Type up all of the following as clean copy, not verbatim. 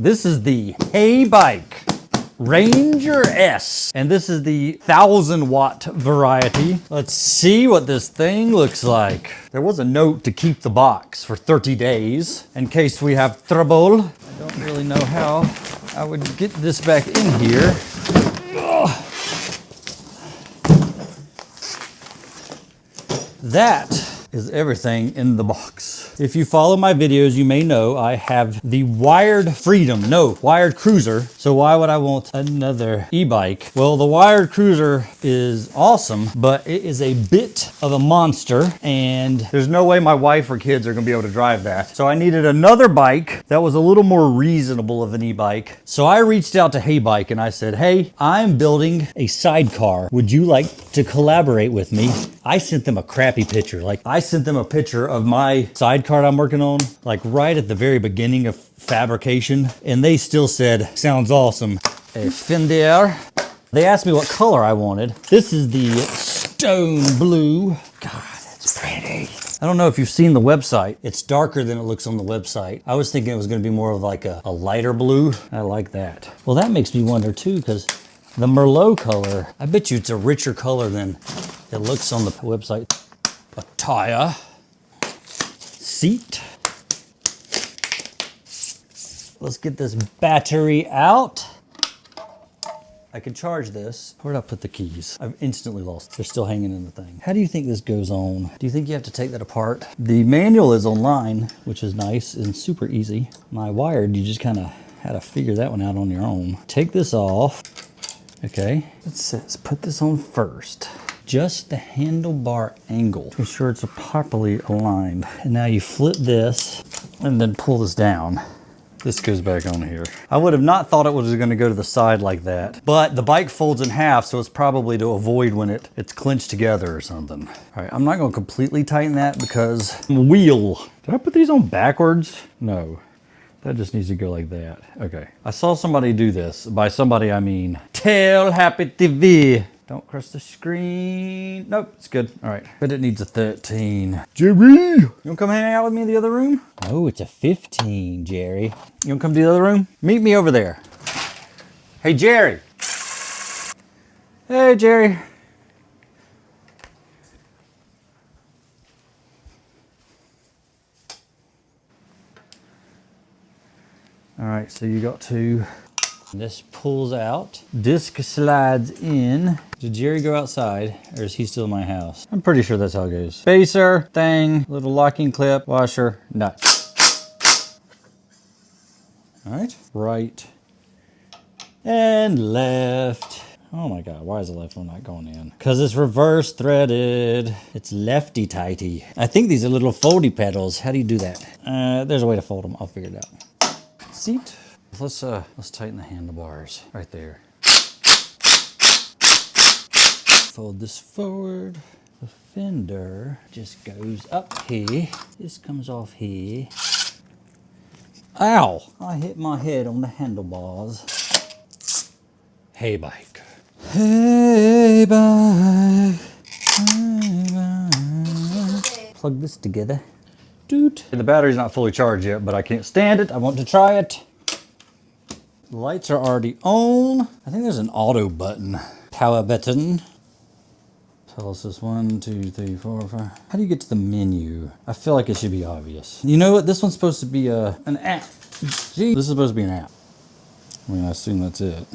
This is the Heybike Ranger S, and this is the 1,000-watt variety. Let's see what this thing looks like. There was a note to keep the box for 30 days in case we have trouble. I don't really know how I would get this back in here. Ugh. That is everything in the box. If you follow my videos, you may know I have the wired wired cruiser. So why would I want another e-bike? Well, the wired cruiser is awesome, but it is a bit of a monster, and there's no way my wife or kids are gonna be able to drive that. So I needed another bike that was a little more reasonable of an e-bike. So I reached out to Heybike and I said, hey, I'm building a sidecar. Would you like to collaborate with me? I sent them a crappy picture. Like, I sent them a picture of my sidecar I'm working on, like right at the very beginning of fabrication, and they still said, sounds awesome. A fender. They asked me what color I wanted. This is the stone blue. God, that's pretty. I don't know if you've seen the website. It's darker than it looks on the website. I was thinking it was gonna be more of like a lighter blue. I like that. Well, that makes me wonder too, because the Merlot color, I bet you it's a richer color than it looks on the website. A tire. Seat. Let's get this battery out. I can charge this. Where did I put the keys? I've instantly lost. They're still hanging in the thing. How do you think this goes on? Do you think you have to take that apart? The manual is online, which is nice and super easy. My wired, you just kind of had to figure that one out on your own. Take this off. Okay, it says put this on first. Just the handlebar angle to ensure it's properly aligned. And now you flip this and then pull this down. This goes back on here. I would have not thought it was gonna go to the side like that, but the bike folds in half, so it's probably to avoid when it's clenched together or something. All right, I'm not gonna completely tighten that because wheel. Did I put these on backwards? No. That just needs to go like that. Okay. I saw somebody do this. By somebody, I mean Tell Happy TV. Don't crush the screen. Nope, it's good. All right, but it needs a 13. Jerry, you wanna come hang out with me in the other room? Oh, it's a 15, Jerry. You wanna come to the other room? Meet me over there. Hey, Jerry. Hey, Jerry. All right, so you got to, this pulls out, disc slides in. Did Jerry go outside or is he still in my house? I'm pretty sure that's how it goes. Spacer, thing, little locking clip, washer, nut. All right, and left. Oh my God, why is the left one not going in? Because it's reverse threaded. It's lefty tighty. I think these are little foldy pedals. How do you do that? There's a way to fold them. I'll figure it out. Seat. Let's tighten the handlebars right there. Fold this forward. The fender just goes up here. This comes off here. Ow! I hit my head on the handlebars. Heybike. Heybike. Heybike. Plug this together. Doot. The battery's not fully charged yet, but I can't stand it. I want to try it. The lights are already on. I think there's an auto button. Power button. Tell us this 1, 2, 3, 4, 5. How do you get to the menu? I feel like it should be obvious. You know what? This one's supposed to be an app. Gee, this is supposed to be an app. I mean, I assume that's it.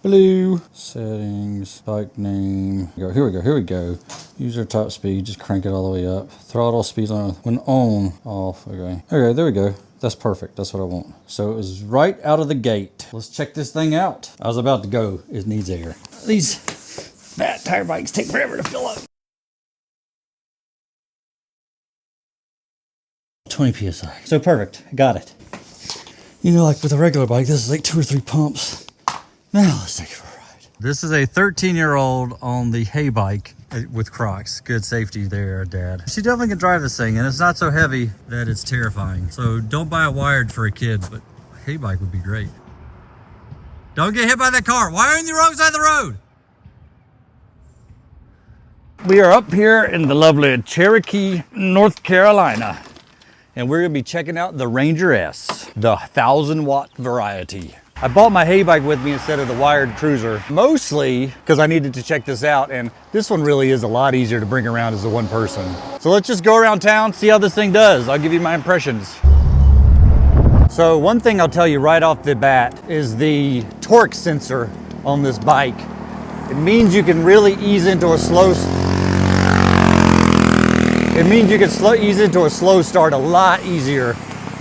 Blue. Settings. Bike name. Here we go. User top speed. Just crank it all the way up. Throttle speed on when on. Off. Okay. Okay, there we go. That's perfect. That's what I want. So it was right out of the gate. Let's check this thing out. I was about to go. It needs air. These fat tire bikes take forever to fill up. 20 PSI. So perfect. I got it. You know, like with a regular bike, this is like 2 or 3 pumps. Now let's take it for a ride. This is a 13-year-old on the Heybike with Crocs. Good safety there, Dad. She definitely can drive this thing, and it's not so heavy that it's terrifying. So don't buy a wired for a kid, but a Heybike would be great. Don't get hit by that car. Why are you on the wrong side of the road? We are up here in the lovely Cherokee, North Carolina. and we're gonna be checking out the Ranger S, the 1,000-watt variety. I bought my Heybike with me instead of the wired cruiser, mostly because I needed to check this out, and this one really is a lot easier to bring around as a one person. So let's just go around town, see how this thing does. I'll give you my impressions. So one thing I'll tell you right off the bat is the torque sensor on this bike. It means you can really ease into a slow start a lot easier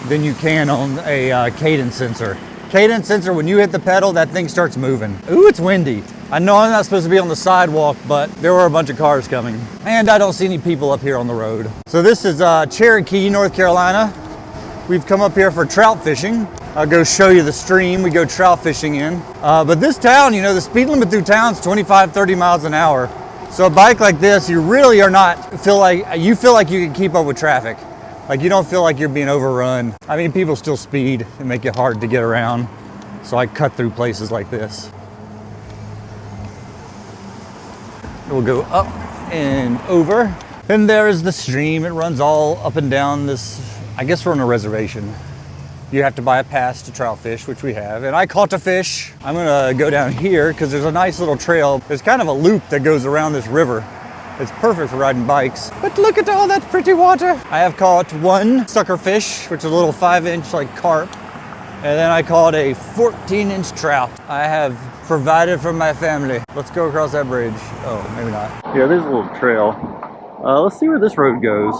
than you can on a cadence sensor. Cadence sensor, when you hit the pedal, that thing starts moving. Ooh, it's windy. I know I'm not supposed to be on the sidewalk, but there were a bunch of cars coming. And I don't see any people up here on the road. So this is Cherokee, North Carolina. We've come up here for trout fishing. I'll go show you the stream we go trout fishing in. But this town, you know, the speed limit through town is 25, 30 miles an hour. So a bike like this, you really are not, you feel like you can keep up with traffic. Like you don't feel like you're being overrun. I mean, people still speed and make it hard to get around. So I cut through places like this. We'll go up and over. And there is the stream. It runs all up and down this. I guess we're on a reservation. You have to buy a pass to trout fish, which we have. And I caught a fish. I'm gonna go down here because there's a nice little trail. There's kind of a loop that goes around this river. It's perfect for riding bikes. But look at all that pretty water. I have caught one sucker fish, which is a little 5-inch like carp. And then I caught a 14-inch trout. I have provided for my family. Let's go across that bridge. Oh, maybe not. Yeah, there's a little trail. Let's see where this road goes.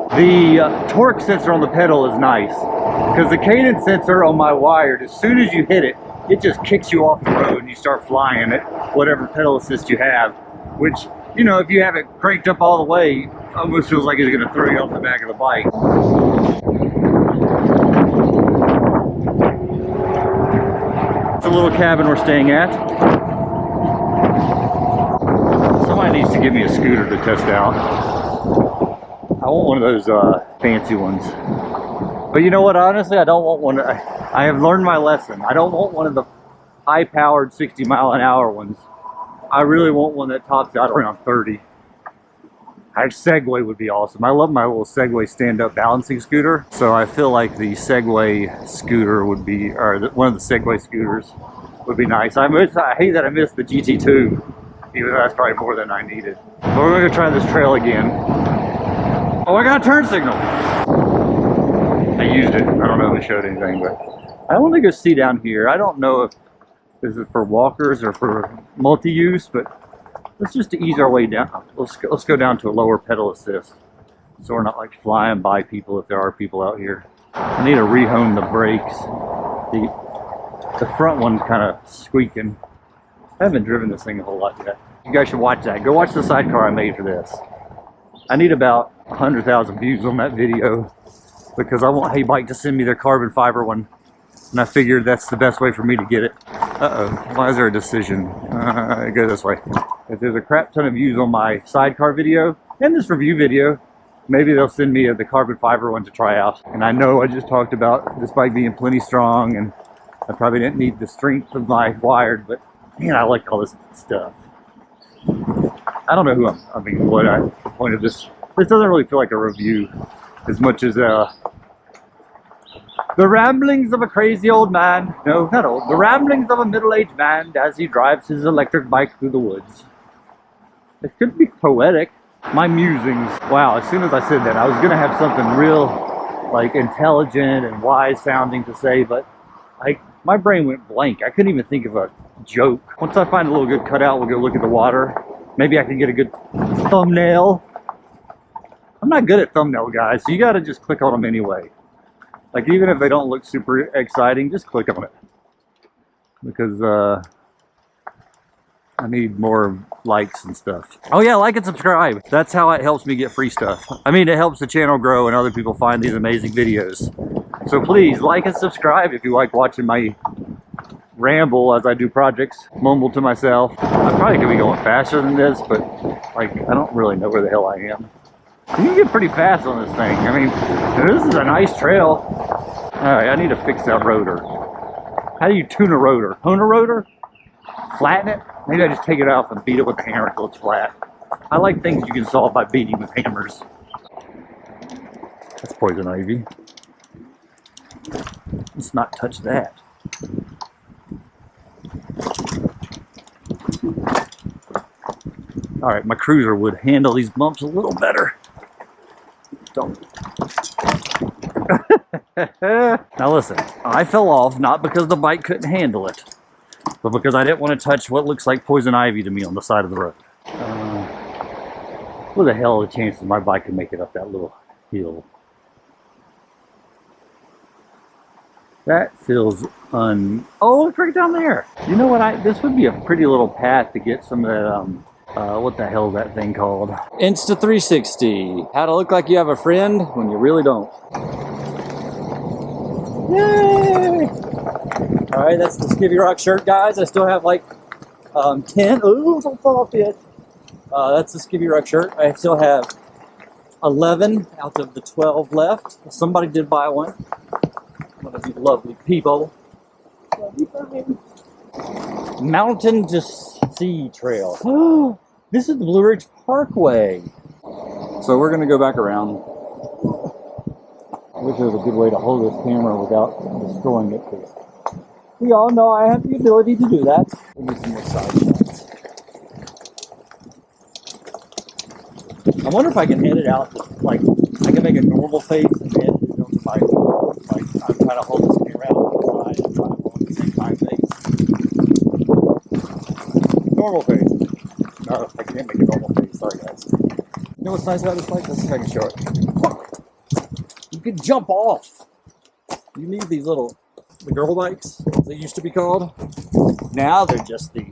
The torque sensor on the pedal is nice because the cadence sensor on my wired, as soon as you hit it, it just kicks you off the road and you start flying at whatever pedal assist you have, which, you know, if you have it cranked up all the way, almost feels like it's going to throw you off the back of the bike. It's a little cabin we're staying at. Somebody needs to give me a scooter to test out. I want one of those fancy ones. But you know what, honestly, I don't want one. I have learned my lesson. I don't want one of the high-powered 60-mile-an-hour ones. I really want one that tops out around 30. A Segway would be awesome. I love my little Segway stand-up balancing scooter. So I feel like the Segway scooter would be, or one of the Segway scooters would be nice. I hate that I missed the GT2, even though that's probably more than I needed. But we're gonna try this trail again. Oh, I got a turn signal. I used it. I don't know if it showed anything, but I want to go see down here. I don't know if this is for walkers or for multi-use, but let's just ease our way down. Let's go down to a lower pedal assist, so we're not like flying by people if there are people out here. I need to rehone the brakes. The front one's kind of squeaking. I haven't driven this thing a whole lot yet. You guys should watch that. Go watch the sidecar I made for this. I need about 100,000 views on that video because I want Heybike to send me their carbon fiber one, and I figured that's the best way for me to get it. Uh-oh, why is there a decision? Go this way. If there's a crap ton of views on my sidecar video and this review video, maybe they'll send me the carbon fiber one to try out. And I know I just talked about this bike being plenty strong, and I probably didn't need the strength of my wired, but man, I like all this stuff. I don't know who the point of this. This doesn't really feel like a review as much as the ramblings of a crazy old man. No, not old. The ramblings of a middle-aged man as he drives his electric bike through the woods. It could be poetic. My musings. Wow, as soon as I said that, I was going to have something real, like, intelligent and wise sounding to say, but my brain went blank. I couldn't even think of a joke. Once I find a little good cutout, we'll go look at the water. Maybe I can get a good thumbnail. I'm not good at thumbnail guys, so you gotta just click on them anyway. Like, even if they don't look super exciting, just click on it. Because I need more likes and stuff. Oh yeah, like and subscribe. That's how it helps me get free stuff. I mean, it helps the channel grow and other people find these amazing videos. So please, like and subscribe if you like watching my ramble as I do projects, mumble to myself. I probably could be going faster than this, but like, I don't really know where the hell I am. You can get pretty fast on this thing. I mean, this is a nice trail. All right, I need to fix that rotor. How do you tune a rotor? Hone a rotor? Flatten it? Maybe I just take it off and beat it with a hammer until it's flat. I like things you can solve by beating with hammers. That's poison ivy. Let's not touch that. All right, my cruiser would handle these bumps a little better. Don't. Now listen, I fell off not because the bike couldn't handle it, but because I didn't want to touch what looks like poison ivy to me on the side of the road. What the hell are the chances my bike can make it up that little hill? That feels oh, look right down there. You know what? This would be a pretty little path to get some of that, what the hell is that thing called? Insta360. How to look like you have a friend when you really don't. Yay! All right, that's the Skivvy Rock shirt, guys. I still have like 10. Ooh, don't fall off yet. That's the Skivvy Rock shirt. I still have 11 out of the 12 left. Somebody did buy one. One of you lovely people. Mountain to Sea Trail. This is the Blue Ridge Parkway. So we're going to go back around. I wish there was a good way to hold this camera without destroying it, because we all know I have the ability to do that. We'll do some more side shots. I wonder if I can edit out, like, I can make a normal face and edit it on the bike. Like, I'm trying to hold this camera out on the side and try to hold the same time face. Normal face. No, I can't make a normal face. Sorry, guys. You know what's nice about this bike? Let's see if I can show it. You can jump off. You need these little, the girl bikes, as they used to be called. Now they're just the,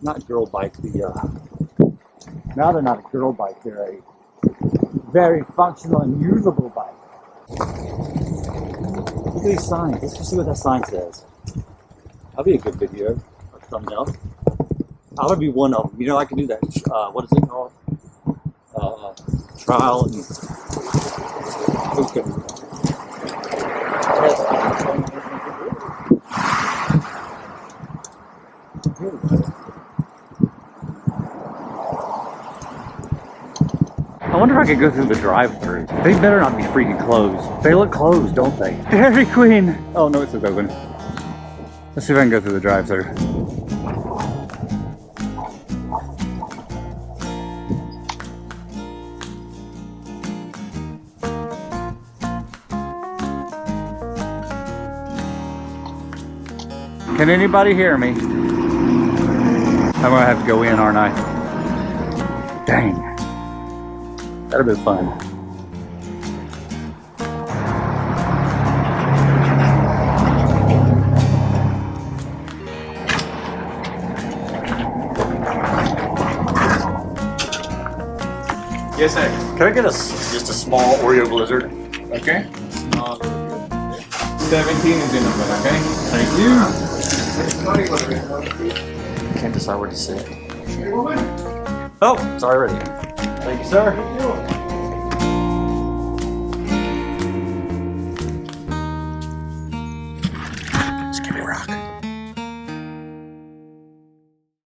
not girl bike, now they're not a girl bike, they're a very functional and usable bike. Look at these signs. Let's just see what that sign says. That'll be a good video, or thumbnail. I would be one of them. You know, I can do that. What is it called? Trial and token. I wonder if I could go through the drive-thru. They better not be freaking closed. They look closed, don't they? Dairy Queen! Oh no, it says open. Let's see if I can go through the drive-thru. Can anybody hear me? I'm gonna have to go in, aren't I? Dang. That'd have been fun. Yes, sir. Can I get just a small Oreo Blizzard? Okay. 17 is the number, okay? Thank you. Can't decide where to sit. Oh, it's already ready. Thank you, sir.